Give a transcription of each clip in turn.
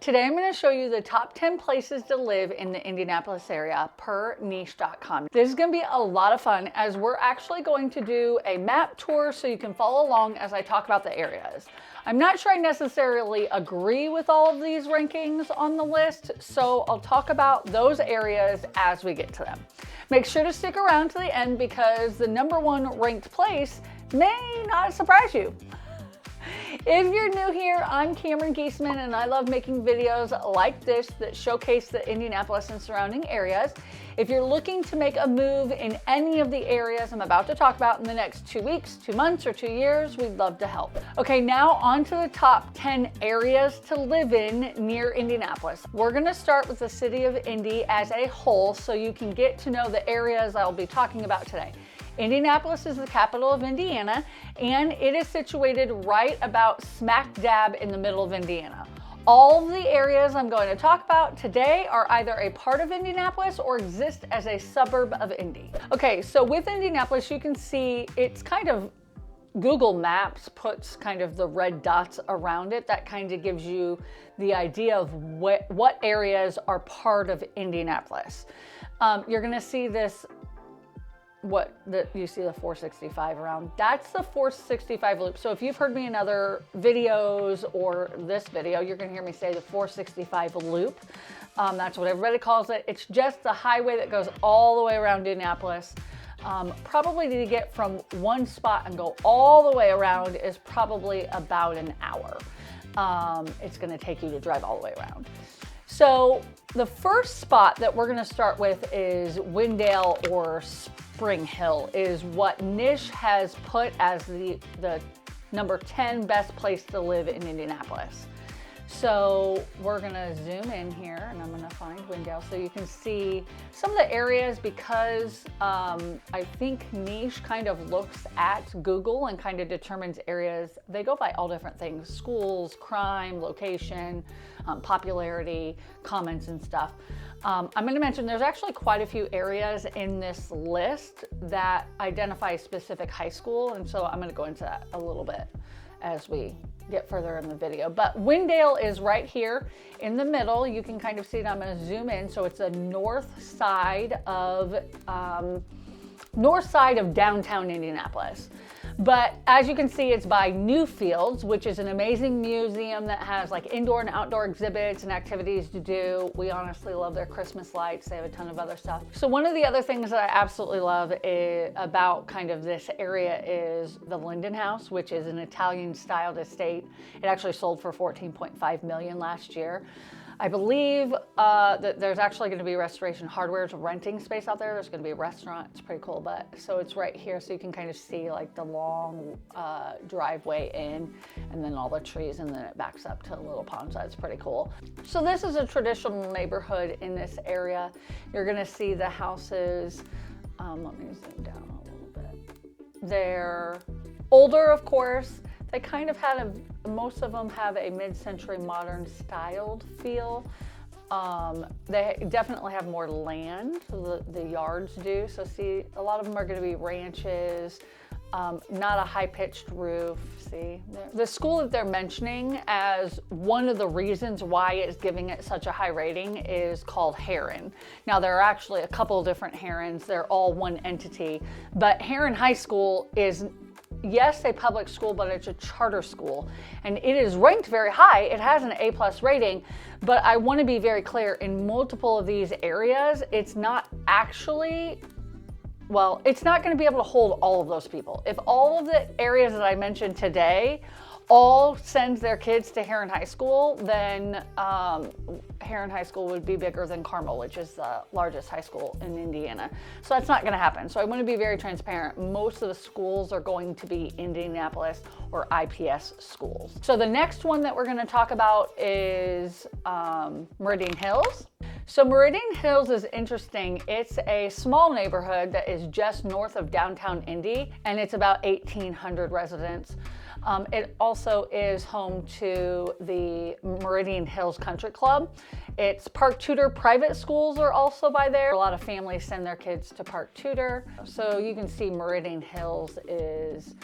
Today I'm going to show you the top 10 places to live in the Indianapolis area per niche.com. This is going to be a lot of fun as we're actually going to do a map tour so you can follow along as I talk about the areas. I'm not sure I necessarily agree with all of these rankings on the list, so I'll talk about those areas as we get to them. Make sure to stick around to the end because the #1 ranked place may not surprise you. If you're new here, I'm Cameron Geesaman and I love making videos like this that showcase the Indianapolis and surrounding areas. If you're looking to make a move in any of the areas I'm about to talk about in the next 2 weeks, 2 months, or 2 years, we'd love to help. Okay, now on to the top 10 areas to live in near Indianapolis. We're gonna start with the city of Indy as a whole so you can get to know the areas I'll be talking about today. Indianapolis is the capital of Indiana, and it is situated right about smack dab in the middle of Indiana. All of the areas I'm going to talk about today are either a part of Indianapolis or exist as a suburb of Indy. Okay, so with Indianapolis, you can see it's kind of Google Maps puts kind of the red dots around it. That kind of gives you the idea of what areas are part of Indianapolis. You're going to see this. You see the 465 around. That's the 465 loop. So if you've heard me in other videos or this video, you're gonna hear me say the 465 loop. That's what everybody calls it. It's just the highway that goes all the way around Indianapolis. Probably to get from one spot and go all the way around is probably about an hour. It's gonna take you to drive all the way around. So the first spot that we're gonna start with is Windale or Spring Hill, is what Niche has put as the #10 best place to live in Indianapolis. So we're gonna zoom in here and I'm gonna find Windale so you can see some of the areas because I think Niche kind of looks at Google and kind of determines areas. They go by all different things: schools, crime, location, popularity, comments and stuff. I'm going to mention there's actually quite a few areas in this list that identify a specific high school, and so I'm going to go into that a little bit as we get further in the video. But Windale is right here in the middle. You can kind of see it. I'm going to zoom in. So it's the north side of downtown Indianapolis. But as you can see, it's by Newfields, which is an amazing museum that has like indoor and outdoor exhibits and activities to do. We honestly love their Christmas lights. They have a ton of other stuff. So one of the other things that I absolutely love about kind of this area is the Linden House, which is an Italian styled estate. It actually sold for $14.5 million last year. I believe that there's actually going to be Restoration Hardware's renting space out there. There's going to be a restaurant. It's pretty cool. But so it's right here, so you can kind of see like the long driveway in, and then all the trees, and then it backs up to a little pond. So it's pretty cool. So this is a traditional neighborhood in this area. You're going to see the houses. Let me zoom down a little bit. They're older, of course. They kind of most of them have a mid-century modern styled feel. They definitely have more land, the yards do. So see, a lot of them are going to be ranches, not a high-pitched roof. See, the school that they're mentioning as one of the reasons why it's giving it such a high rating is called Heron. Now, there are actually a couple of different Herons. They're all one entity, but Heron High School is, yes, a public school, but it's a charter school, and it is ranked very high. It has an A+ rating, but I want to be very clear, in multiple of these areas, it's not actually, well, it's not going to be able to hold all of those people. If all of the areas that I mentioned today all sends their kids to Heron High School, then Heron High School would be bigger than Carmel, which is the largest high school in Indiana. So that's not going to happen. So I want to be very transparent. Most of the schools are going to be Indianapolis or IPS schools. So the next one that we're going to talk about is Meridian Hills. So Meridian Hills is interesting. It's a small neighborhood that is just north of downtown Indy, and it's about 1,800 residents. It also is home to the Meridian Hills Country Club. It's Park Tudor private schools are also by there. A lot of families send their kids to Park Tudor. So you can see Meridian Hills is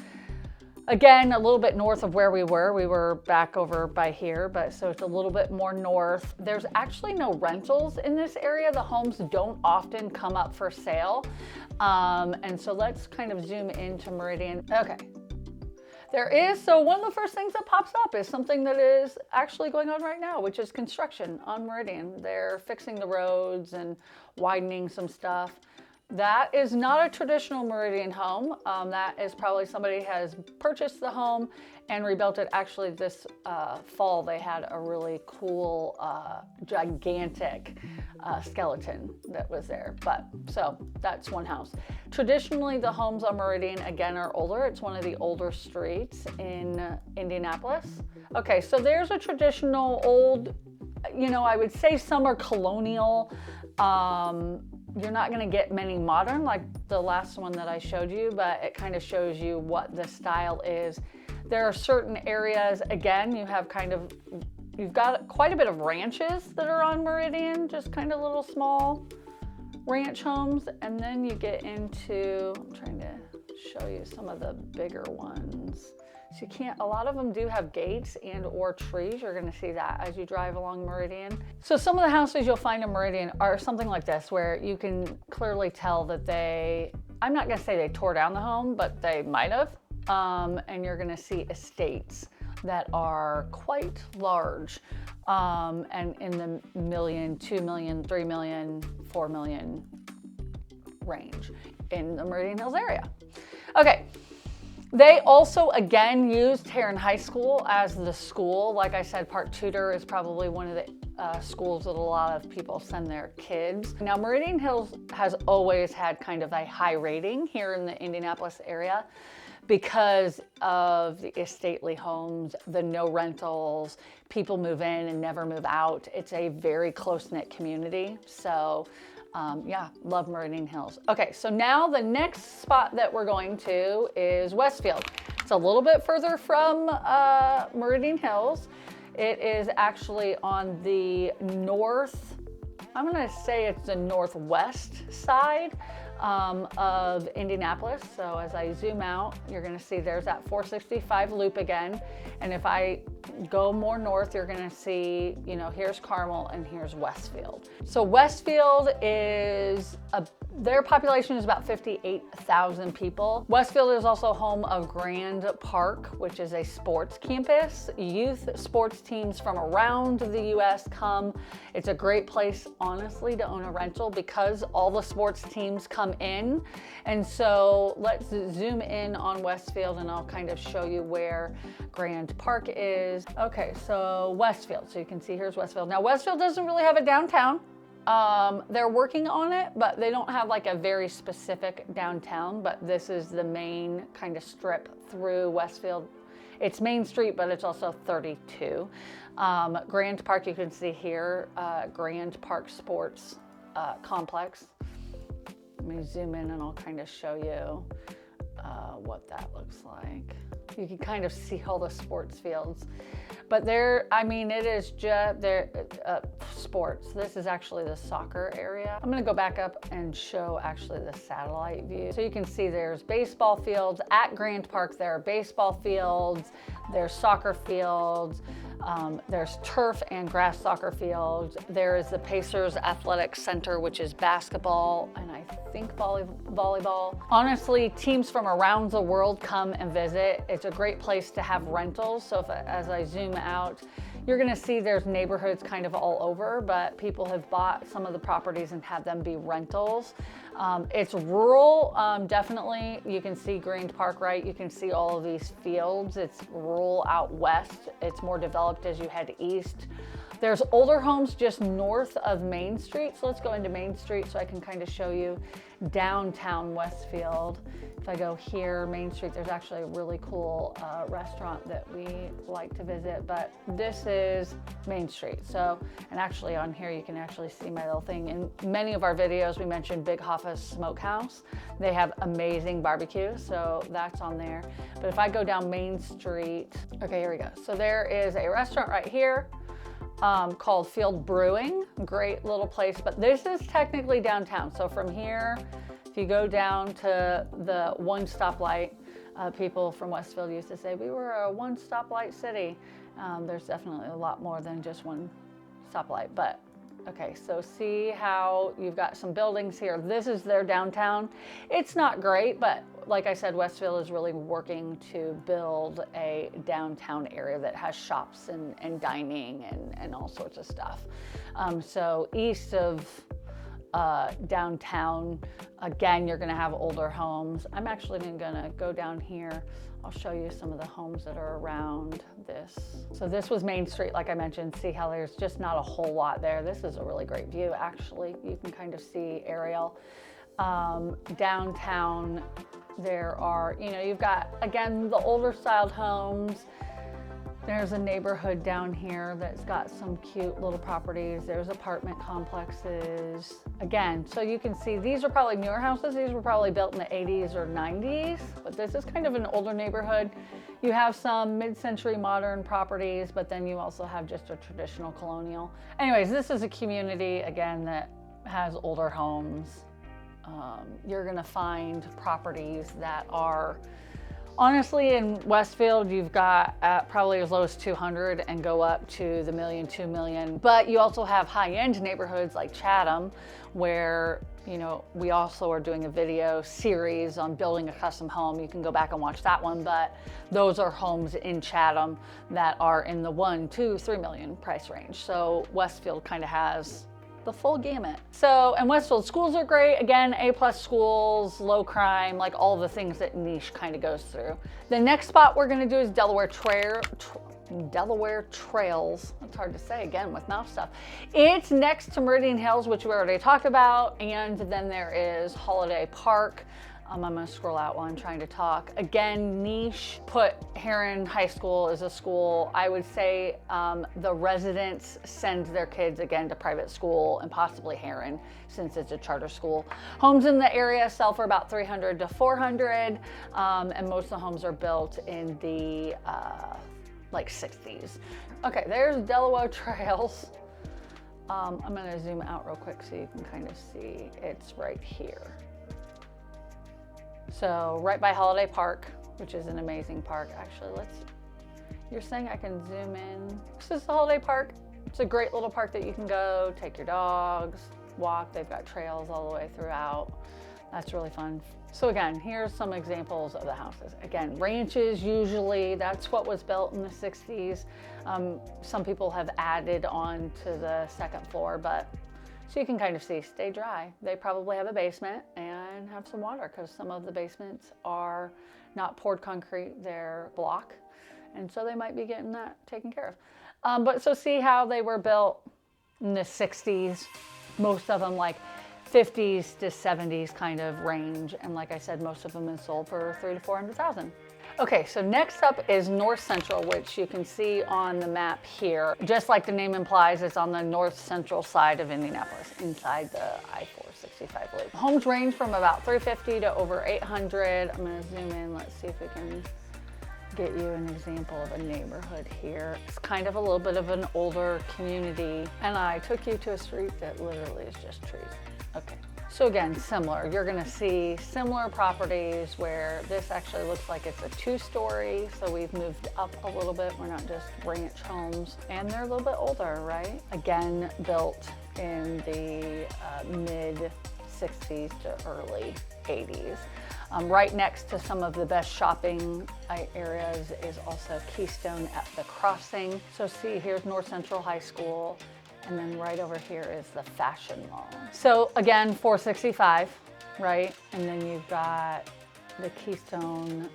Again, a little bit north of where we were. We were back over by here, but so it's a little bit more north. There's actually no rentals in this area. The homes don't often come up for sale. And so let's kind of zoom into Meridian. Okay. There is, so one of the first things that pops up is something that is actually going on right now, which is construction on Meridian. They're fixing the roads and widening some stuff. That is not a traditional Meridian home. That is probably somebody has purchased the home and rebuilt it. Actually, this fall they had a really cool, gigantic skeleton that was there. But so that's one house. Traditionally, the homes on Meridian, again, are older. It's one of the older streets in Indianapolis. Okay, so there's a traditional old, you know, I would say some are colonial. You're not going to get many modern like the last one that I showed you, but it kind of shows you what the style is. There are certain areas, again, you've got quite a bit of ranches that are on Meridian, just kind of little small ranch homes. And then you get into, I'm trying to show you some of the bigger ones. So a lot of them do have gates and or trees. You're gonna see that as you drive along Meridian. So some of the houses you'll find in Meridian are something like this, where you can clearly tell that I'm not gonna say they tore down the home, but they might have. And you're gonna see estates that are quite large and in the million, 2 million, 3 million, 4 million range in the Meridian Hills area. Okay. They also, again, used Tarrant High School as the school. Like I said, Park Tudor is probably one of the schools that a lot of people send their kids. Now, Meridian Hills has always had kind of a high rating here in the Indianapolis area because of the estately homes, the no rentals, people move in and never move out. It's a very close-knit community. So yeah, love Meridian Hills. Okay, so now the next spot that we're going to is Westfield. It's a little bit further from Meridian Hills. It is actually on the north, I'm gonna say it's the northwest side of Indianapolis. So as I zoom out, you're gonna see there's that 465 loop again. And if I go more north, you're gonna see, you know, here's Carmel and here's Westfield. So Westfield is their population is about 58,000 people. Westfield is also home of Grand Park, which is a sports campus. Youth sports teams from around the US come. It's a great place, honestly, to own a rental because all the sports teams come in. And so let's zoom in on Westfield and I'll kind of show you where Grand Park is. Okay, so Westfield. So you can see here's Westfield. Now Westfield doesn't really have a downtown. They're working on it, but they don't have like a very specific downtown, but this is the main kind of strip through Westfield. It's Main Street, but it's also 32. Grand Park, you can see here, Grand Park Sports Complex. Let me zoom in and I'll kind of show you what that looks like. You can kind of see all the sports fields, but it is just sports. This is actually the soccer area. I'm gonna go back up and show actually the satellite view. So you can see there's baseball fields at Grand Park. There are baseball fields, there's soccer fields, there's turf and grass soccer fields. There is the Pacers Athletic Center, which is basketball, and I think volleyball. Honestly, teams from around the world come and visit. It's a great place to have rentals. So as I zoom out, you're gonna see there's neighborhoods kind of all over, but people have bought some of the properties and had them be rentals. It's rural, definitely. You can see Grand Park, right? You can see all of these fields. It's rural out west. It's more developed as you head east. There's older homes just north of Main Street. So let's go into Main Street so I can kind of show you downtown Westfield. If I go here, Main Street, there's actually a really cool restaurant that we like to visit, but this is Main Street. So, and actually on here, you can actually see my little thing. In many of our videos, we mentioned Big Hoffa's Smokehouse. They have amazing barbecue, so that's on there. But if I go down Main Street, okay, here we go. So there is a restaurant right here called Field Brewing. Great little place, but this is technically downtown. So from here, if you go down to the one stoplight, People from Westfield used to say we were a one stoplight city. There's definitely a lot more than just one stoplight, but okay, so see how you've got some buildings here. This is their downtown. It's not great, but like I said, Westfield is really working to build a downtown area that has shops and dining and all sorts of stuff. So east of downtown, again, you're gonna have older homes. I'm actually gonna go down here. I'll show you some of the homes that are around this. So this was Main Street, like I mentioned. See how there's just not a whole lot there. This is a really great view, actually. You can kind of see aerial. Downtown, there are, you've got, again, the older styled homes. There's a neighborhood down here that's got some cute little properties. There's apartment complexes. Again, so you can see these are probably newer houses. These were probably built in the 80s or 90s, but this is kind of an older neighborhood. You have some mid-century modern properties, but then you also have just a traditional colonial. Anyways, this is a community, again, that has older homes. You're gonna find properties that are, honestly, in Westfield, you've got probably as low as 200 and go up to the million, 2 million. But you also have high-end neighborhoods like Chatham, where, we also are doing a video series on building a custom home. You can go back and watch that one, but those are homes in Chatham that are in the 1, 2, 3 million price range. So Westfield kind of has the full gamut. So, and Westfield schools are great. Again, A+ schools, low crime, like all the things that niche kind of goes through. The next spot we're gonna do is Delaware Trails. It's hard to say again with mouth stuff. It's next to Meridian Hills, which we already talked about. And then there is Holiday Park. I'm gonna scroll out while I'm trying to talk. Again, niche. Put Heron High School as a school. I would say the residents send their kids again to private school and possibly Heron, since it's a charter school. Homes in the area sell for about 300 to 400, and most of the homes are built in the like 60s. Okay, there's Delaware Trails. I'm gonna zoom out real quick so you can kind of see it's right here. So right by Holiday Park, which is an amazing park. Actually, you're saying I can zoom in. This is the Holiday Park. It's a great little park that you can go, take your dogs, walk. They've got trails all the way throughout. That's really fun. So again, here's some examples of the houses. Again, ranches usually, that's what was built in the 60s. Some people have added on to the second floor, but so you can kind of see, stay dry. They probably have a basement and have some water because some of the basements are not poured concrete, they're block. And so they might be getting that taken care of. But so see how they were built in the 60s, most of them like 50s to 70s kind of range. And like I said, most of them is sold for $300,000 to $400,000. Okay, so next up is North Central, which you can see on the map here. Just like the name implies, it's on the north central side of Indianapolis, inside the I-465 loop. Homes range from about 350 to over 800. I'm gonna zoom in, let's see if we can get you an example of a neighborhood here. It's kind of a little bit of an older community, and I took you to a street that literally is just trees. Okay. So again, similar. You're gonna see similar properties where this actually looks like it's a 2-story. So we've moved up a little bit. We're not just ranch homes. And they're a little bit older, right? Again, built in the mid 60s to early 80s. Right next to some of the best shopping areas is also Keystone at the Crossing. So see, here's North Central High School. And then right over here is the Fashion Mall. So again, 465, right? And then you've got the Keystone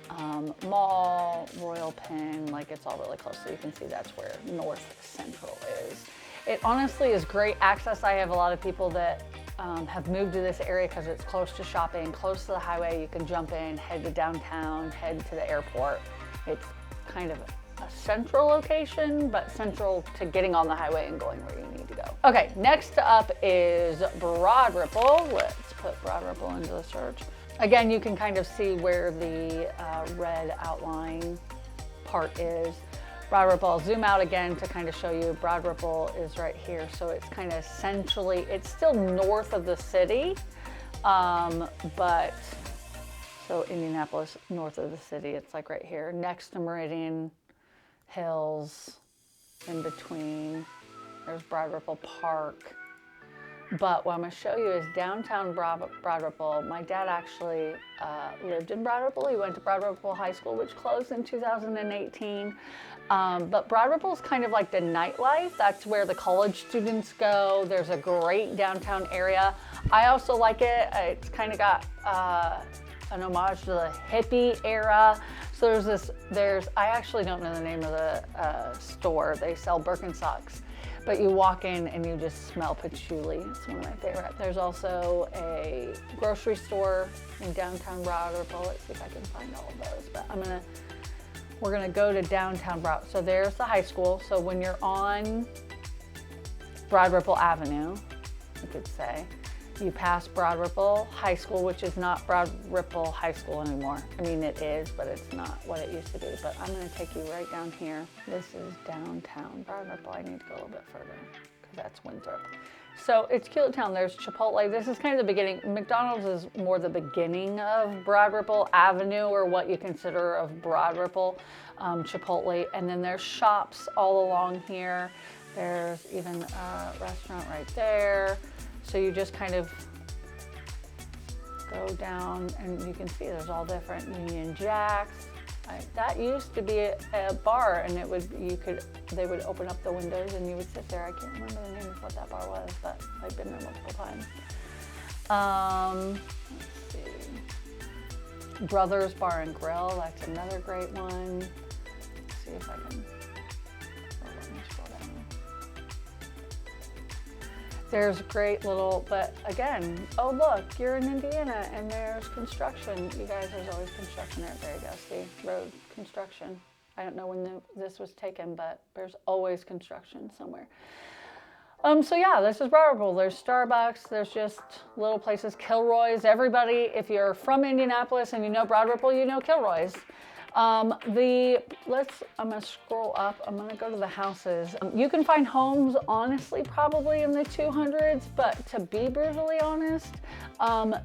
Mall, Royal Pen, like it's all really close. So you can see that's where North Central is. It honestly is great access. I have a lot of people that have moved to this area because it's close to shopping, close to the highway. You can jump in, head to downtown, head to the airport. It's kind of a central location, but central to getting on the highway and going where you need to go. Okay, next up is Broad Ripple. Let's put Broad Ripple into the search. Again, you can kind of see where the red outline part is. Broad Ripple, I'll zoom out again to kind of show you. Broad Ripple is right here. So it's kind of centrally, it's still north of the city, but So Indianapolis, north of the city, it's like right here, next to Meridian Hills, in between. There's Broad Ripple Park. But what I'm going to show you is downtown Broad Ripple. My dad actually lived in Broad Ripple. He went to Broad Ripple High School, which closed in 2018. But Broad Ripple is kind of like the nightlife. That's where the college students go. There's a great downtown area. I also like it. It's kind of got an homage to the hippie era. So I actually don't know the name of the store. They sell Birkenstocks. But you walk in and you just smell patchouli. It's one of my favorite. There's also a grocery store in downtown Broad Ripple. Let's see if I can find all of those. But we're gonna go to downtown Broad. So there's the high school. So when you're on Broad Ripple Avenue, you could say, you pass Broad Ripple High School, which is not Broad Ripple High School anymore. I mean, it is, but it's not what it used to be. But I'm gonna take you right down here. This is downtown Broad Ripple. I need to go a little bit further because that's Winthrop. So it's cute town. There's Chipotle. This is kind of the beginning. McDonald's is more the beginning of Broad Ripple Avenue, or what you consider of Broad Ripple, Chipotle. And then there's shops all along here. There's even a restaurant right there. So you just kind of go down and you can see there's all different Union Jacks. That used to be a bar, and they would open up the windows and you would sit there. I can't remember the name of what that bar was, but I've been there multiple times. Let's see. Brothers Bar and Grill, that's another great one. Let's see if I can, let me scroll down. There's great little, but again, oh look, you're in Indiana and there's construction. You guys, there's always construction there. There you go, see, road construction. I don't know when this was taken, but there's always construction somewhere. So yeah, this is Broad Ripple. There's Starbucks, there's just little places, Kilroy's. Everybody, if you're from Indianapolis and you know Broad Ripple, you know Kilroy's. I'm gonna scroll up. I'm gonna go to the houses. You can find homes, honestly, probably in the 200s, but to be brutally honest,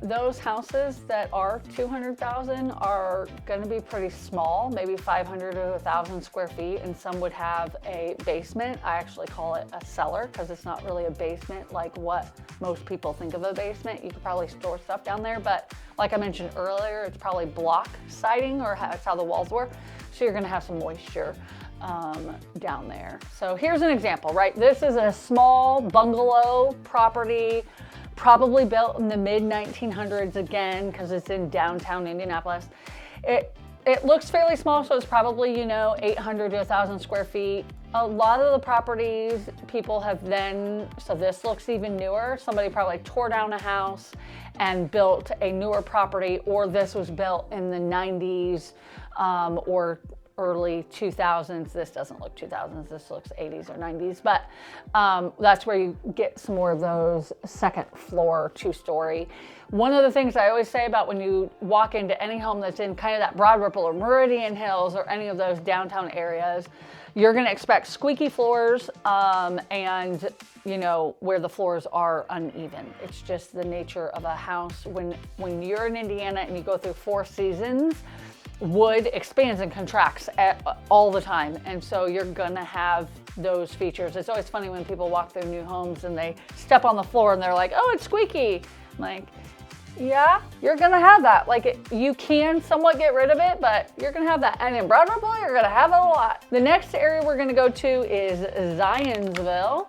those houses that are 200,000 are gonna be pretty small, maybe 500 to 1,000 square feet, and some would have a basement. I actually call it a cellar because it's not really a basement like what most people think of a basement. You could probably store stuff down there, but like I mentioned earlier, it's probably block siding, or that's how the walls were. So you're gonna have some moisture down there. So here's an example, right? This is a small bungalow property, probably built in the mid 1900s again, because it's in downtown Indianapolis. It looks fairly small, so it's probably, 800 to 1,000 square feet. A lot of the properties people have so this looks even newer. Somebody probably tore down a house and built a newer property, or this was built in the 90s or early 2000s. This doesn't look 2000s, this looks 80s or 90s, but that's where you get some more of those second floor, 2-story. One of the things I always say about when you walk into any home that's in kind of that Broad Ripple or Meridian Hills or any of those downtown areas, you're gonna expect squeaky floors and where the floors are uneven. It's just the nature of a house. When you're in Indiana and you go through 4 seasons, wood expands and contracts all the time, and so you're gonna have those features. It's always funny when people walk through new homes and they step on the floor and they're like, oh, it's squeaky. I'm like, yeah, you're gonna have that. You can somewhat get rid of it, but you're gonna have that. And in Broad Ripple, you're gonna have it a lot. The next area we're gonna go to is Zionville,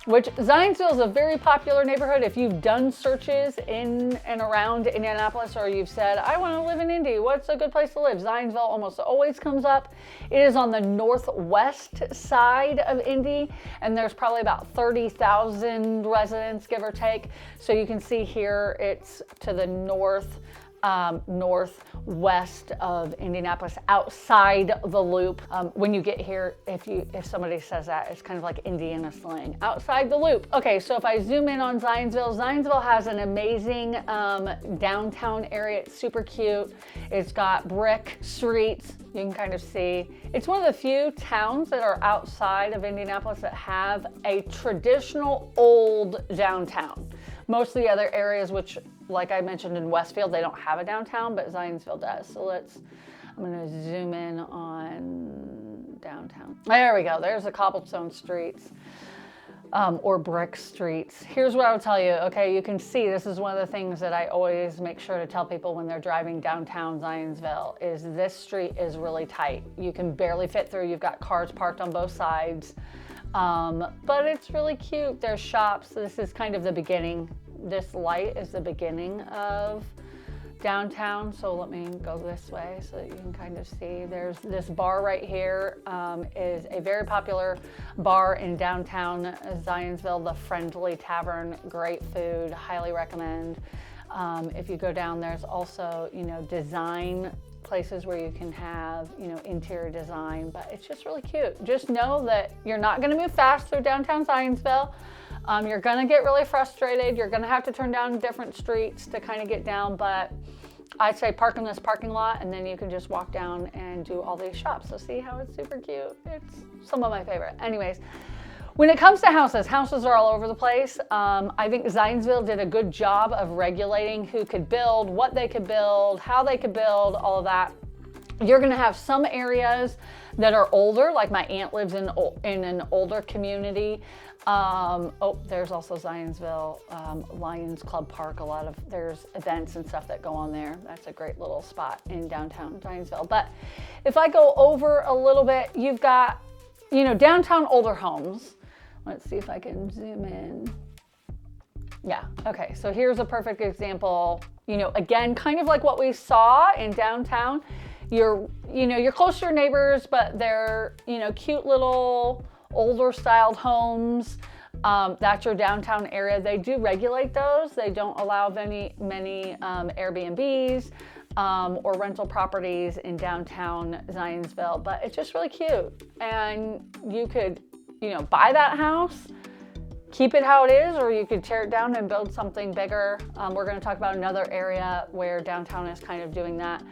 which Zionville is a very popular neighborhood. If you've done searches in and around Indianapolis, or you've said, I want to live in Indy, what's a good place to live? Zionville almost always comes up. It is on the northwest side of Indy, and there's probably about 30,000 residents, give or take. So you can see here, it's to the northwest of Indianapolis, outside the loop. When you get here, if somebody says that, it's kind of like Indiana slang, outside the loop. Okay, so if I zoom in on Zionville has an amazing downtown area. It's super cute. It's got brick streets. You can kind of see. It's one of the few towns that are outside of Indianapolis that have a traditional old downtown. Most of the other areas, which like I mentioned in Westfield, they don't have a downtown, but Zionville does. So I'm gonna zoom in on downtown. There we go, there's the cobblestone streets. Or brick streets. Here's what I would tell you, okay, you can see this is one of the things that I always make sure to tell people when they're driving downtown Zionville is this street is really tight. You can barely fit through, you've got cars parked on both sides, but it's really cute. There's shops. This is kind of the beginning. This light is the beginning of downtown, so let me go this way so that you can kind of see. There's this bar right here, is a very popular bar in downtown Zionsville, the Friendly Tavern. Great food, highly recommend. If you go down, there's also, you know, design places where you can have, you know, interior design, but it's just really cute. Just know that you're not going to move fast through downtown Zionsville. You're gonna get really frustrated. You're gonna have to turn down different streets to kind of get down, but I'd say park in this parking lot and then you can just walk down and do all these shops. So see how it's super cute? It's some of my favorite. Anyways, when it comes to houses are all over the place. I think Zionsville did a good job of regulating who could build, what they could build, how they could build, all of that. You're gonna have some areas that are older, like my aunt lives in an older community. Oh, there's also Zionsville Lions Club Park. There's events and stuff that go on there. That's a great little spot in downtown Zionsville. But if I go over a little bit, you've got, you know, downtown older homes. Let's see if I can zoom in. Yeah, okay, so here's a perfect example. You know, again, kind of like what we saw in downtown. You're close to your neighbors, but they're, you know, cute little older styled homes. That's your downtown area. They do regulate those. They don't allow many Airbnbs or rental properties in downtown Zionsville, but it's just really cute. And you could, you know, buy that house, keep it how it is, or you could tear it down and build something bigger. We're going to talk about another area where downtown is kind of doing that.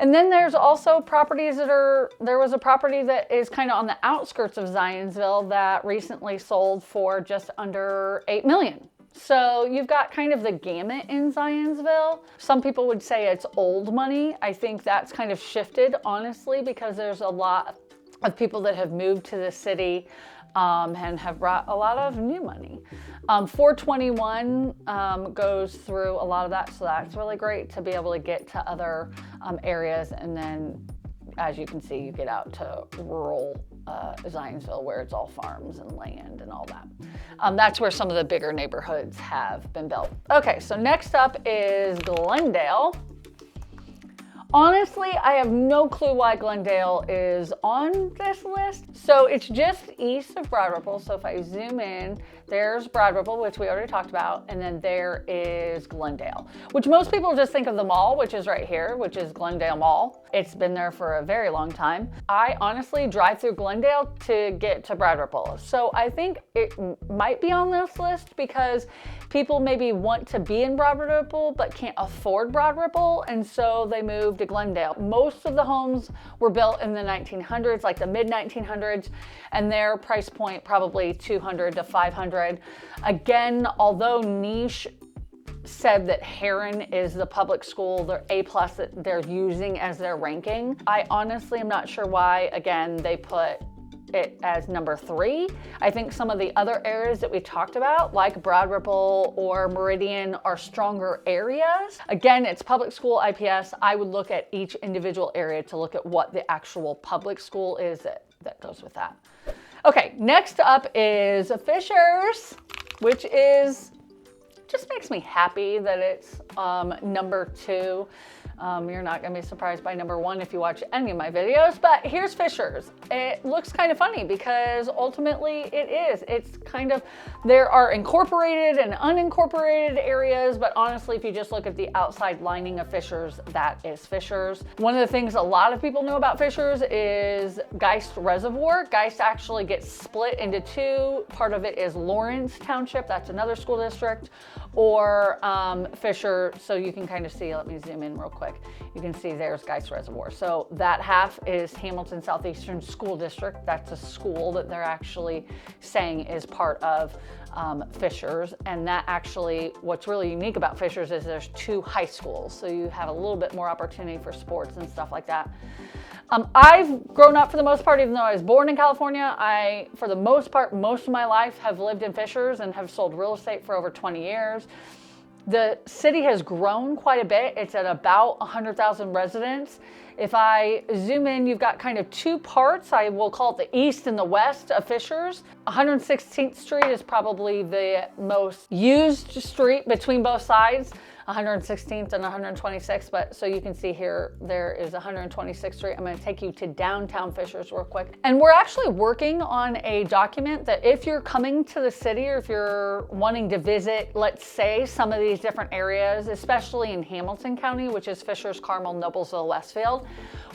And then there's also properties there was a property that is kind of on the outskirts of Zionsville that recently sold for just under $8 million. So you've got kind of the gamut in Zionsville. Some people would say it's old money. I think that's kind of shifted, honestly, because there's a lot of people that have moved to the city and have brought a lot of new money. 421 goes through a lot of that, so that's really great to be able to get to other areas. And then, as you can see, you get out to rural Zionsville where it's all farms and land and all that. That's where some of the bigger neighborhoods have been built. Okay, so next up is Glendale. Honestly, I have no clue why Glendale is on this list. So it's just east of Broad Ripple. So if I zoom in, there's Broad Ripple, which we already talked about, and then there is Glendale, which most people just think of the mall, which is right here, which is Glendale Mall. It's been there for a very long time. I honestly drive through Glendale to get to Broad Ripple. So I think it might be on this list because people maybe want to be in Broad Ripple but can't afford Broad Ripple, and so they moved to Glendale. Most of the homes were built in the 1900s, like the mid 1900s, and their price point probably 200 to 500. Again, although Niche said that Heron is the public school, their A+ that they're using as their ranking, I honestly am not sure why, again, they put it as number 3. I think some of the other areas that we talked about, like Broad Ripple or Meridian, are stronger areas. Again, it's public school IPS. I would look at each individual area to look at what the actual public school is that goes with that. Okay, next up is Fishers, which just makes me happy that it's number 2. You're not gonna be surprised by number 1 if you watch any of my videos, but here's Fishers. It looks kind of funny because ultimately it is. It's kind of, there are incorporated and unincorporated areas, but honestly, if you just look at the outside lining of Fishers, that is Fishers. One of the things a lot of people know about Fishers is Geist Reservoir. Geist actually gets split into 2. Part of it is Lawrence Township, that's another school district, or Fisher, so you can kind of see, let me zoom in real quick. quick. You can see there's Geist Reservoir. So that half is Hamilton Southeastern School District. That's a school that they're actually saying is part of Fishers. And that actually, what's really unique about Fishers is there's 2 high schools. So you have a little bit more opportunity for sports and stuff like that. I've grown up for the most part, even though I was born in California, for the most part, most of my life have lived in Fishers and have sold real estate for over 20 years. The city has grown quite a bit. It's at about 100,000 residents. If I zoom in, you've got kind of 2 parts. I will call it the east and the west of Fishers. 116th Street is probably the most used street between both sides. 116th and 126th, but so you can see here, there is 126th Street. I'm gonna take you to downtown Fishers real quick. And we're actually working on a document that if you're coming to the city or if you're wanting to visit, let's say some of these different areas, especially in Hamilton County, which is Fishers, Carmel, Noblesville, Westfield,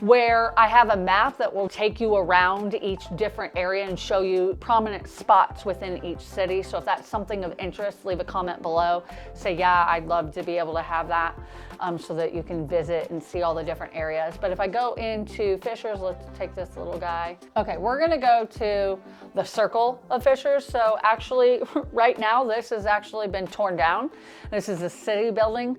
where I have a map that will take you around each different area and show you prominent spots within each city. So if that's something of interest, leave a comment below. Say, yeah, I'd love to be able to have that so that you can visit and see all the different areas. But if I go into Fishers, let's take this little guy. Okay, we're gonna go to the circle of Fishers. So actually right now, this has actually been torn down. This is a city building.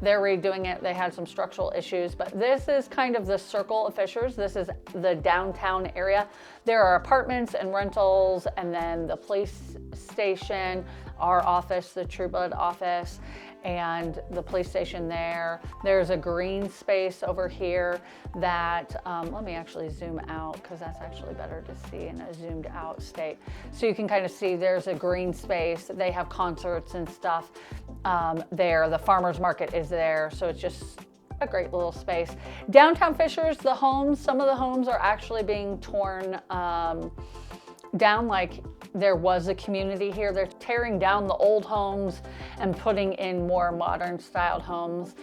They're redoing it. They had some structural issues, but this is kind of the circle of Fishers. This is the downtown area. There are apartments and rentals, and then the police station, our office, the Trueblood office, and the police station there. There's a green space over here that, let me actually zoom out because that's actually better to see in a zoomed out state. So you can kind of see there's a green space. They have concerts and stuff there. The farmer's market is there. So it's just a great little space. Downtown Fishers, the homes, some of the homes are actually being torn down. Like there was a community here. They're tearing down the old homes and putting in more modern styled homes.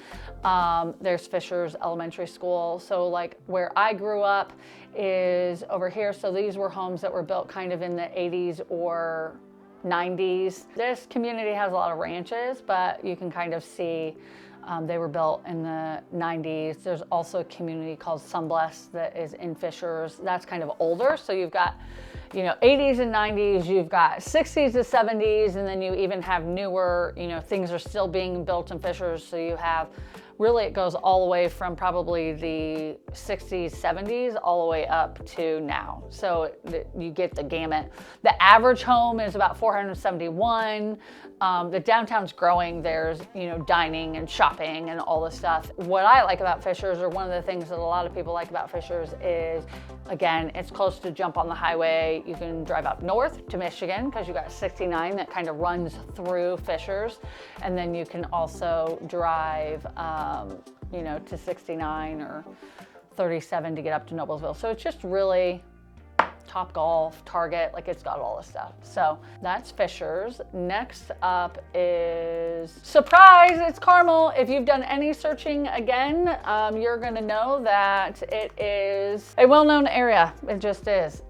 There's Fishers Elementary School. So like where I grew up is over here. So these were homes that were built kind of in the 80s or 90s. This community has a lot of ranches, but you can kind of see they were built in the 90s. There's also a community called Sunblest that is in Fishers. That's kind of older. So you've got, 80s and 90s, you've got 60s to 70s, and then you even have newer, things are still being built in Fishers. So you have, really it goes all the way from probably the 60s, 70s, all the way up to now. So you get the gamut. The average home is about 471. The downtown's growing. There's, dining and shopping and all this stuff. What I like about Fishers, or one of the things that a lot of people like about Fishers is, again, it's close to jump on the highway. You can drive up north to Michigan because you got 69 that kind of runs through Fishers. And then you can also drive, to 69 or 37 to get up to Noblesville. So it's just really Topgolf, Target, like it's got all this stuff. So that's Fishers. Next up is, surprise, it's Carmel. If you've done any searching again, you're gonna know that it is a well-known area. It just is.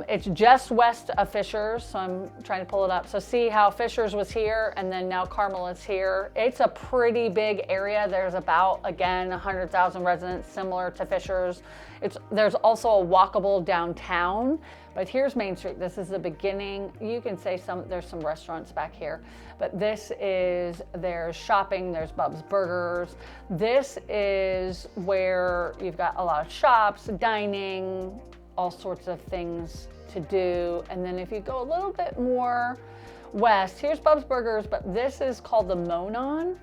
It's just west of Fishers, so I'm trying to pull it up. So see how Fishers was here and then now Carmel is here. It's a pretty big area. There's about, again, 100,000 residents, similar to Fishers. There's also a walkable downtown, but here's Main Street. This is the beginning. You can say there's some restaurants back here, but there's shopping, there's Bub's Burgers. This is where you've got a lot of shops, dining, all sorts of things to do. And then if you go a little bit more west, here's Bub's Burgers, but this is called the Monon.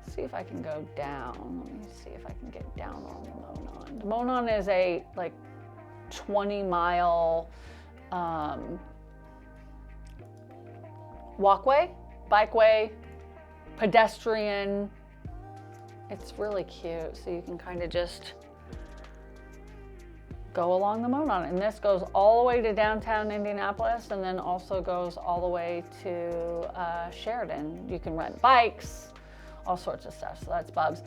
Let's see if I can go down. Let me see if I can get down on the Monon. The Monon is a 20-mile walkway, bikeway, pedestrian. It's really cute. So you can kind of just go along the Monon. And this goes all the way to downtown Indianapolis and then also goes all the way to Sheridan. You can rent bikes, all sorts of stuff. So that's Bubs.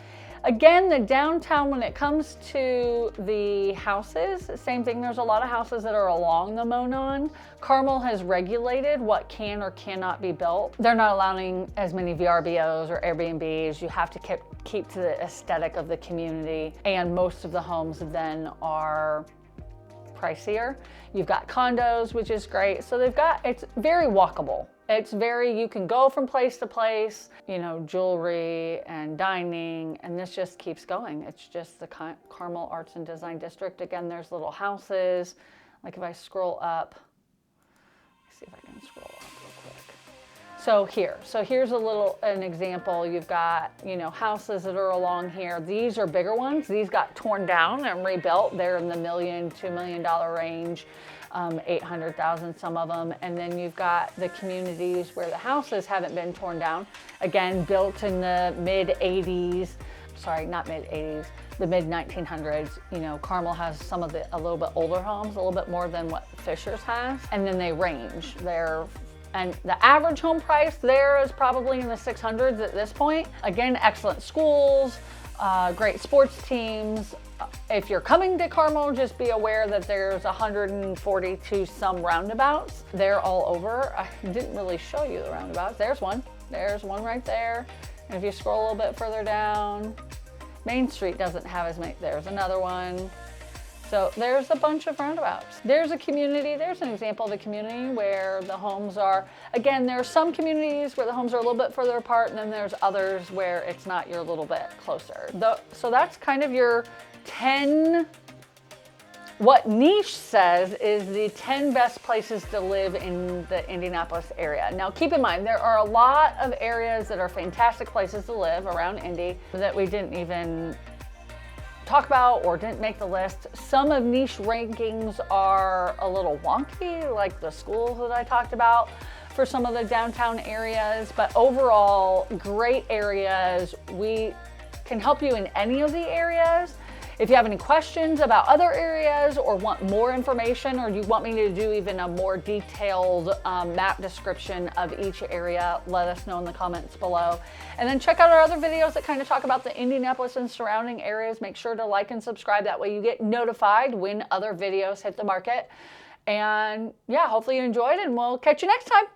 Again, the downtown, when it comes to the houses, same thing. There's a lot of houses that are along the Monon. Carmel has regulated what can or cannot be built. They're not allowing as many VRBOs or Airbnbs. You have to keep to the aesthetic of the community. And most of the homes then are pricier. You've got condos, which is great. So it's very walkable. It's you can go from place to place, you know, jewelry and dining, and this just keeps going. It's just the Carmel Arts and Design District. Again, there's little houses. Like if I scroll up, let's see if I can scroll up real quick. So here's an example. You've got, you know, houses that are along here. These are bigger ones. These got torn down and rebuilt. They're in the $1 million, $2 million range. 800,000 some of them, and then you've got the communities where the houses haven't been torn down, again built in the mid-80s, sorry, not mid-80s, the mid-1900s. You know, Carmel has some of a little bit older homes, a little bit more than what Fishers has, and then they range. And the average home price there is probably in the 600s at this point. Again, excellent schools, great sports teams. If you're coming to Carmel, just be aware that there's 142 some roundabouts. They're all over. I didn't really show you the roundabouts. There's one right there. And if you scroll a little bit further down, Main Street doesn't have as many. There's another one. So there's a bunch of roundabouts. There's a community, there's an example of a community where the homes are, again, there are some communities where the homes are a little bit further apart, and then there's others where it's not, you're a little bit closer. So that's kind of your 10, what Niche says is the 10 best places to live in the Indianapolis area. Now keep in mind, there are a lot of areas that are fantastic places to live around Indy that we didn't even talk about or didn't make the list. Some of Niche rankings are a little wonky, like the schools that I talked about for some of the downtown areas, but overall, great areas. We can help you in any of the areas. If you have any questions about other areas or want more information, or you want me to do even a more detailed map description of each area, let us know in the comments below. And then check out our other videos that kind of talk about the Indianapolis and surrounding areas. Make sure to like and subscribe. That way you get notified when other videos hit the market. And yeah, hopefully you enjoyed, and we'll catch you next time.